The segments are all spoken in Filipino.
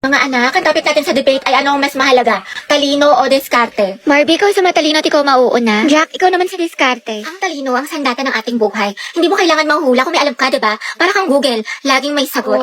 Mga anak, ang topic natin sa debate ay ano ang mas mahalaga, talino o diskarte? Barbie, ikaw sa matalino at ikaw mauuna. Jack, ikaw naman sa diskarte. Ang talino ang sandata ng ating buhay. Hindi mo kailangan manghula kung may alam ka, diba? Para kang Google, laging may sagot.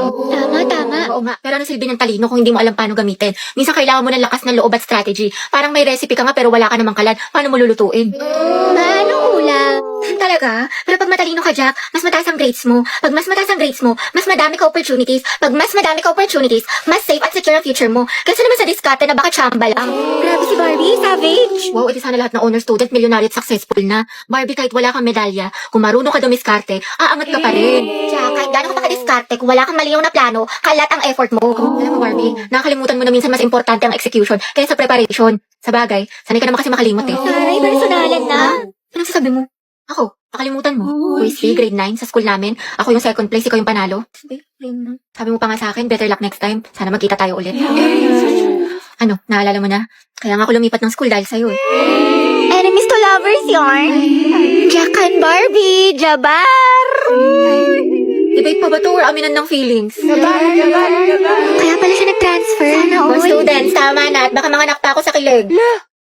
Tama. Oo nga, pero ano silbi ng talino kung hindi mo alam paano gamitin? Minsan kailangan mo ng lakas ng loob at strategy. Parang may recipe ka nga pero wala ka namang kalan. Paano mo lulutuin? Anong ulam? Talaga? Pero pag matalino ka, Jack, mas mataas ang grades mo. Pag mas mataas ang grades mo, mas madami ka opportunities. Pag mas madami ka opportunities, mas safe at secure ang future mo. Kasi naman sa diskarte na baka chamba lang. Grabe si Barbie, savage. Wow, edi sana lahat ng honor student, milyonaryo at successful na. Barbie, kahit wala kang medalya, kung marunong ka dumiskarte, aangat ka pa rin. Jack, kahit gano'n ka pa kadiskarte, kung wala kang maliyaw na plano, kalat ang effort mo. Alam mo, Barbie, nakakalimutan mo na minsan mas importante ang execution kaysa preparation. Sa bagay, sanay ka naman kasi makalimot eh. Taray, personalan na. Anong sasabi mo? Ako, nakalimutan mo. Quiz B, grade 9, sa school namin. Ako yung second place, ikaw yung panalo. Sabi mo pa nga sa akin, better luck next time. Sana magkita tayo ulit. Ano, naalala mo na? Kaya nga ako lumipat ng school dahil sa'yo eh. Enemies to lovers yarn. Jack and Barbie, Jabar. Debate pa ba to or aminan ng feelings? Kaya pala siya nag-transfer. Sana Mga students, tama na at baka manganak pa ako sa kilig.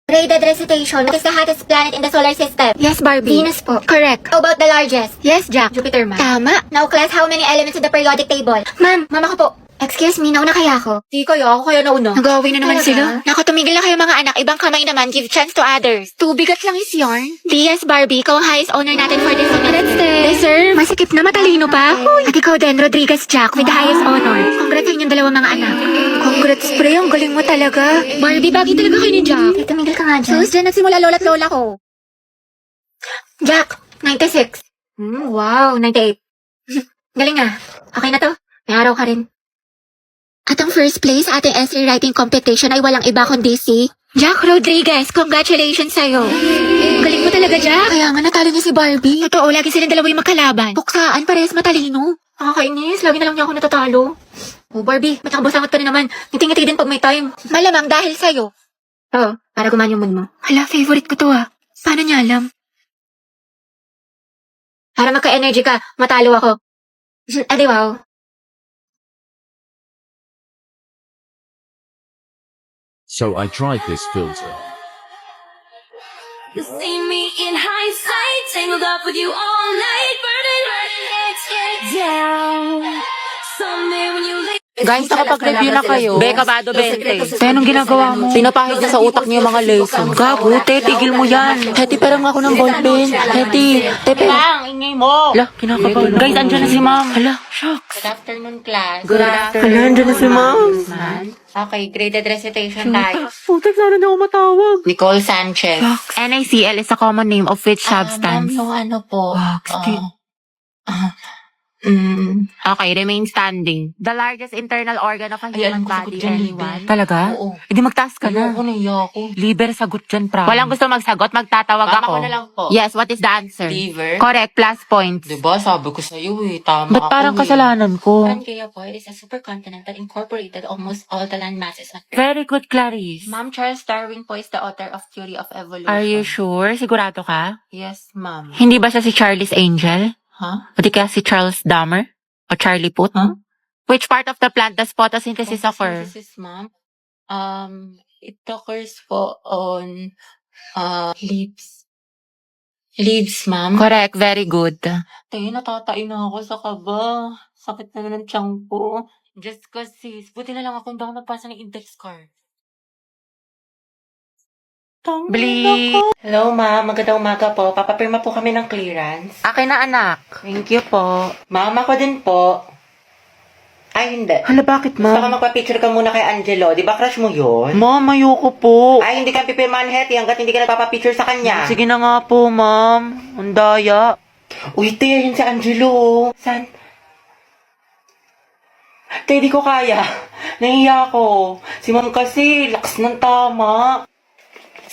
Graded recitation. What is the hottest planet in the solar system? Yes, Barbie. Venus po. Correct. How about the largest? Yes, Jack. Jupiter, ma'am. Tama. Now, class, how many elements in the periodic table? Ma'am, mama ko po. Excuse me, nauna kaya ako? Di kayo, ako kaya nauna. Nag-away na naman Talaga? sila. Naku, tumigil na kayo mga anak. Ibang kamay naman. Give chance to others. Tubigat lang is yarn. DS Barbie, ikaw ang highest honor natin for this semester. Let's deserve. Masikip na matalino pa. At ikaw din, Rodriguez Jack, with the highest honor. Congrats sa inyong dalawang mga anak. Congrats, pre. Ang galing mo talaga. Barbie, bagay talaga kayo ni Jack. Tumigil ka nga dyan. Sus, dyan nagsimula lola at lola ko. Jack, 96. Wow, 98. Galing ah. Okay na to. May araw ka rin. At ang first place sa ating essay writing competition ay walang iba kundi si Jack Rodriguez. Congratulations sa'yo. Galing mo talaga, Jack. Kaya nga natalo niya si Barbie. Totoo, lagi silang dalawa yung magkalaban. Buksaan, parehas matalino. Nakakainis. Lagi na lang niya ako natatalo. Oh, Barbie, may takabasangat ka rin naman. Ngiti-ngiti din pag may time. Malamang dahil sa'yo. Oo, para gumaan yung mood mo. Hala, favorite ko to ah. Paano niya alam? Para magka-energy ka, matalo ako. Adi wow. So I tried this filter. You see me in hindsight, tangled up with you all night, burning, get down. Someday when you leave. Guys, nakapag-review na kayo. Be, kabado 20. Kaya anong ginagawa mo? Pinapahid niya sa utak niyo yung mga lesson. Gago, te, tigil mo yan. Heti, perang ako ng ballpen. Heti, te, perang. Ingay mo! Hala, kinakabahan. Guys, andyan na si ma'am. Hala, shucks. Good afternoon, class. Good afternoon. Hala, andyan na si ma'am. Okay, graded recitation tayo. Putek, sana na ako matawag. Nicole Sanchez. NaCl is a common name of which substance? Yung ano po? Okay, remain standing. The largest internal organ of a human body. Anyone? Talaga? Oo. Hindi magtaas ka na. naiya ako. Liber, sagot dyan, promise. Walang gusto magsagot, magtatawag Mama ako. ko na lang po. Yes, what is the answer? Liver? Correct, plus points. Diba, sabi ko sa'yo eh, tama Ba't parang kasalanan ko? Pangea po is a supercontinent that incorporated almost all the land masses. Very good, Clarice. Ma'am, Charles Darwin po is the author of Theory of Evolution. Are you sure? Sigurado ka? Yes, ma'am. Hindi ba siya si Charles Angel? Huh? O di kaya si Charles Dahmer? O Charlie Puth? Huh? Which part of the plant does photosynthesis occur? Photosynthesis, ma'am. It occurs po on leaves. Leaves, ma'am. Correct, very good. Tayo, natatain na ako sa kaba. Sakit na ng tiyan ko. Just kasi, buti na lang ako hindi ako nagpasa ng index card. Bleep. Hello, ma'am. Magandang umaga po. Papapirma po kami ng clearance. Akin na, anak. Thank you po. Ma'am, ako din po. Ay, hindi. Hala, bakit, Baka magpa-picture ka muna kay Angelo. Di ba crush mo yun? Ma'am, ayoko po. Ay, hindi ka pipirmahan, Hetty, hanggat hindi ka nagpapapicture sa kanya. Sige na nga po, ma'am. Ang daya. Uy, te, yun si Angelo. San? Te, di ko kaya. Nahiya ako. Si ma'am kasi, lakas ng tama.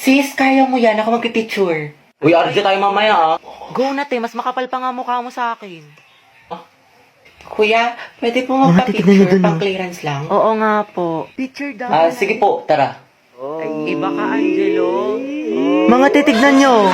Sis, kaya mo yan. Ako magpipicture. Uy, RJ tayo mamaya, ah. Go na, te. Mas makapal pa nga mukha mo sa akin. Kuya, pwede po magpa-picture pang clearance lang? Oo nga po. Picture daw. Sige po, tara. Iba ka, Angelo. Mga titignan nyo.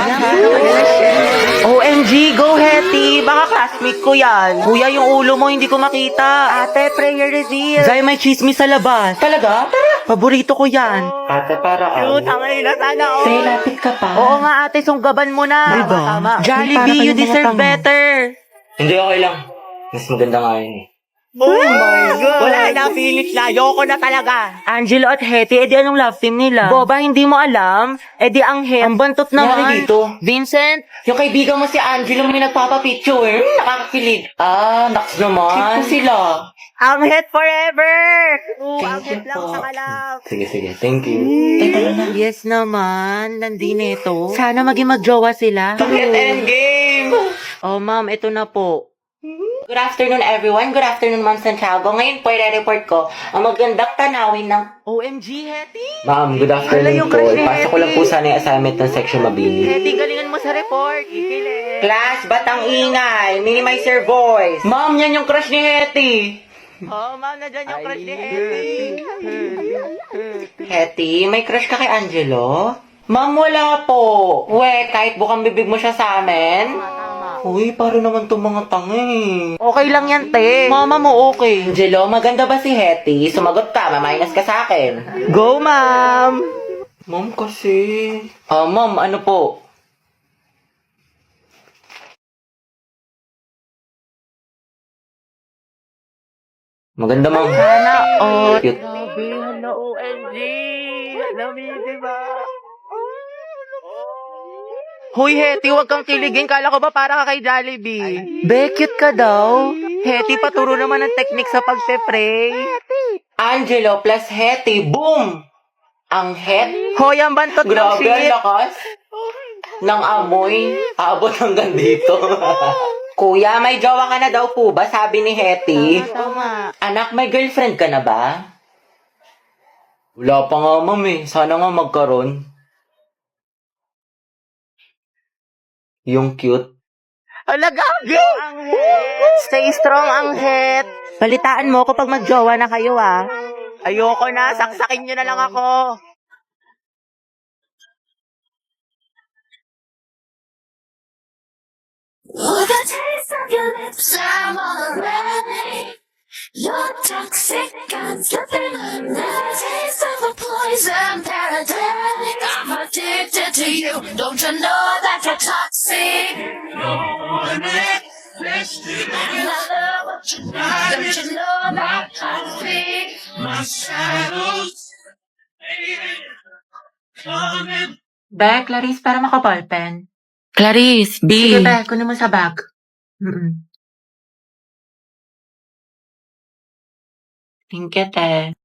OMG, go Hetty. Baka classmate ko yan. Kuya, yung ulo mo hindi ko makita. Ate, prayer reveal. Zay, may chismis sa labas. Talaga? Tara. Paborito ko yan. Ate, para ang... Tangay na sana, Say, lapit ka pa. Oo nga, ate, sunggaban mo na. Diba? Jollibee, you deserve better. Hindi, okay lang. Mas maganda nga yun eh. Oh my God! Wala na, finish na. Ayoko na talaga. Angelo at Hetty, edi anong love team nila? Boba, hindi mo alam? Edi ang ang bantot naman. Nari dito. Vincent? Yung kaibigan mo si Angelo may nagpapapicture. Nakakakilig. Naks naman. Cute sila. Ang het forever! Ang het lang po. sa kalab. Sige. Thank you. Yes naman, nandito. Sana maging magjowa sila. Endgame! Oh, ma'am, ito na po. Good afternoon, everyone. Good afternoon, Ma'am Santiago. Ngayon po, i-report ko ang magandang tanawin ng... OMG, Hetty! Ma'am, good Wala afternoon yung po. crush ni Ipasok ko lang po sana yung assignment ng section mabini. Hetty, galingan mo sa report. Ikilig. Class, ba't ang ingay? Minimize your voice. Ma'am, yan yung crush ni Hetty. Oh, ma'am, nandiyan yung crush ni Hetty. Hetty, may crush ka kay Angelo? Ma'am, wala po. We, kahit bukang bibig mo siya sa amin. Uy, paro naman itong mga tangi. Okay lang yan, te. Mama mo okay. Angelo, maganda ba si Hetty? Sumagot ka, maminus ka sa akin. Go, ma'am! Ma'am, kasi... ma'am, ano po? Maganda, ma'am. Sana, oh. Cute. Grabe, hala, OMG. Alam mo, diba? Hoy, Hetty, huwag kang kiligin. Kala ko ba para ka kay Jollibee? Be, cute ka daw. Hetty, paturo naman ang technique sa pagpe-pray. Angelo plus Hetty, boom! Ang het. Hoy, ang bantot ng Grabe, ang shit. lakas. Ng amoy. Aabot hanggang dito. Kuya, may jowa ka na daw po ba? Sabi ni Hetty. Tama. Anak, may girlfriend ka na ba? Wala pa nga, ma'am eh. Sana nga magkaroon. Yung cute. Alaga! Ang het. Stay strong, ang het. Balitaan mo kapag magjowa na kayo, ah. Ayoko na. Saksakin nyo na lang ako. Oh, the taste of your lips, I'm already. You're toxic, I'm slipping under. Taste of a poison paradise. I'm addicted to you. Don't you know that you're toxic? And I love what you do. Don't you know that I'm toxic? My shadows. Be, Clarice, para makaballpen. Clarice, B. Sige, Be, kunin mo sa bag. Thank you, te.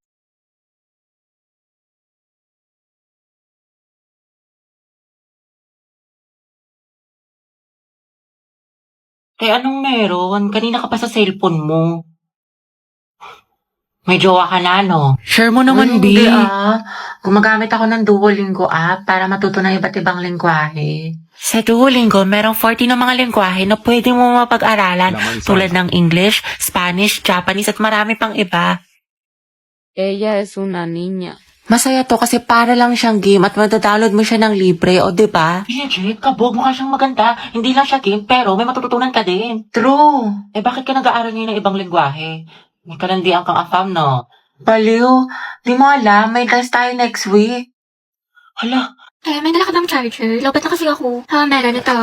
Anong meron? Kanina ka pa sa cellphone mo. May jowa ka na, no? Share mo naman, B. Hindi, gumagamit ako ng Duolingo app para matuto ng iba't ibang lengguwahe. Sa Duolingo, merong 40 na mga lengguwahe na pwede mo mapag-aralan tulad ng English, Spanish, Japanese at marami pang iba. Ella es una niña. Masaya to kasi para lang siyang game at madadownload mo siya ng libre, o diba? Legit, kabog, mukha siyang maganda. Hindi lang siya game, pero may matututunan ka din. True. Bakit ka nag-aaral ngayon ng ibang lengguwahe? May kalandian kang afam, no? Baliw. Di mo alam, may test tayo next week. Hala, May dala ka bang charger? Lobat na kasi ako. Meron ito.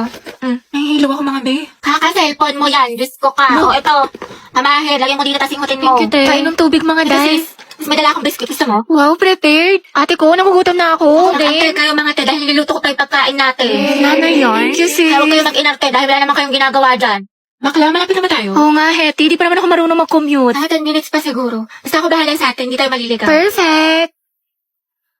Nahihilo ako mga be. Kaka-cellphone mo yan. Diyos ko ka. No. Ito. Mamahe, lagyan mo dito tas ingutin mo. Painom tubig mga Ito, day. sis. Mas may dala akong biscuit. Gusto mo? Wow, prepared. Ate ko, nagugutom na ako. Nag-antay kayo mga te dahil niluto ko pa yung pagkain natin. Nanay yarn? Thank you, sis. Huwag kayo mag-inarte dahil wala naman kayong ginagawa dyan. Bakla, malapit naman tayo. Oo nga, Hetty. Di pa naman ako marunong mag-commute. 10 minutes pa siguro. Basta ako bahala sa atin. Hindi tayo maliligaw. Perfect.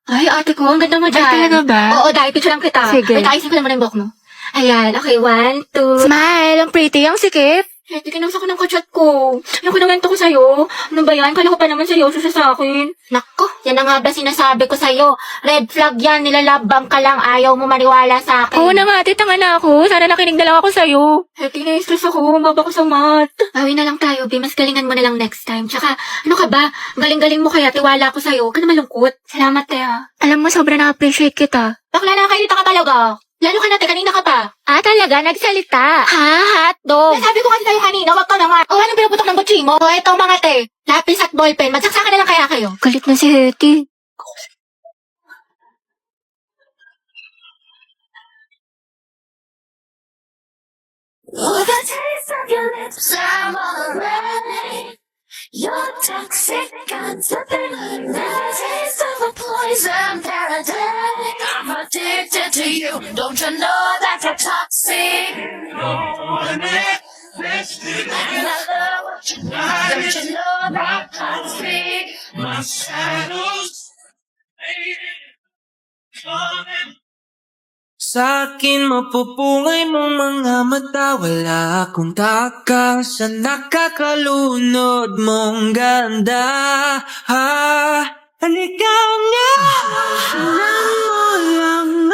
Ay, ate ko, ang ganda mo dyan. Ay, talaga ba? Oo, dahil picture lang kita. Sige. Wait, ayusin ko naman yung buhok mo. Ayan, okay, 1, 2. Smile, ang pretty, ang sikip. Hetty, kinausa ko ng kachat ko. Yung kinawento ko sa'yo. Ano ba yan? Kala ko pa naman seryoso siya sa akin. Nako, Yan na nga ba sinasabi ko sa'yo? Red flag yan, nilalabang ka lang, ayaw mo maniwala sa akin. Oo na nga, ate, tanga na ako. Sana nakinig na lang ako sa'yo. Happy na stress ako, mababa ko sa mat. Bawi na lang tayo, B. Mas galingan mo na lang next time. Tsaka, ano ka ba? Galing-galing mo kaya, tiwala ko sa'yo. Huwag ka na malungkot. Salamat, Tea. Alam mo, sobra na-appreciate kita. Bakla na kayo, ka talaga. Lalo ka natin, kanina ka pa. Ah, talaga? Nagsalita? Ha? Hotdog? Sabi ko kasi sa'yo kanina, wag ka na nga. O, anong pinuputok ng butsi mo? O, eto mga te. Lapis at ballpen, magsaksakan na lang kaya kayo. Galit na si Hetty. Oh, the taste of your lips, I'm already. You're toxic, I'm slipping in the taste of a poison paradise. I'm addicted to you. Don't you know that you're toxic? And I love what you do. Don't you know that toxic? My shadows. Sa'kin mapupungay mong mga mata. Wala akong taka sa nakakalunod mong ganda. Ha, halika nga. Tingnan mo lang